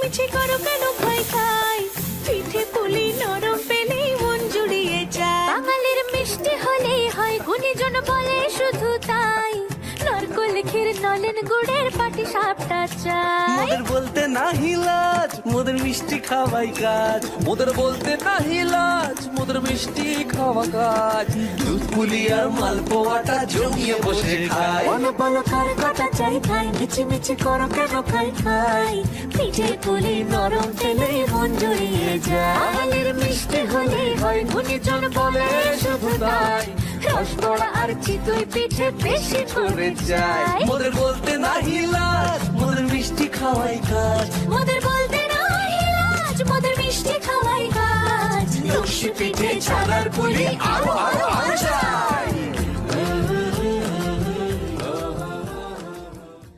মিছি করো কেন খাই খাই, পিঠে পুলি নরম পেলেই মন জুড়িয়ে যায়। বাঙালির মিষ্টি হলেই হয়, গুণীজন বলে শুধু তাই, নারকোল ক্ষীর নলেন গুড়ের পাটি সাপটা চাই। মোদের বলতে নাহি লাজ, মোদের মিষ্টি খাওয়াই কাজ। মোদের বলতে নাহি লাজ, মোদের মিষ্টি খাওয়া কাজ। দুধ পুলি আর মালপোয়াটা জমিয়ে বসে খায়। বলো বলো কার কটা চাই খাই, মিছি মিছি করো কেন খাই খাই, পিঠে পুলি নরম পেলেই মন জুড়িয়ে যায়। বাঙালির মিষ্টি হলেই হয়, গুণীজন বলে শুধু তাই, রসবড়া আর চিতই পিঠে বেশি করে যায়। মোদের বলতে নাহি লাজ, মোদের মিষ্টি খাওয়াই কাজ। মোদের বলতে নাই লাজ, মোদের মিষ্টি খাওয়াই কাজ। লক্ষ্মী পিঠে ছানার পুলি আরো আরো আরো চাই।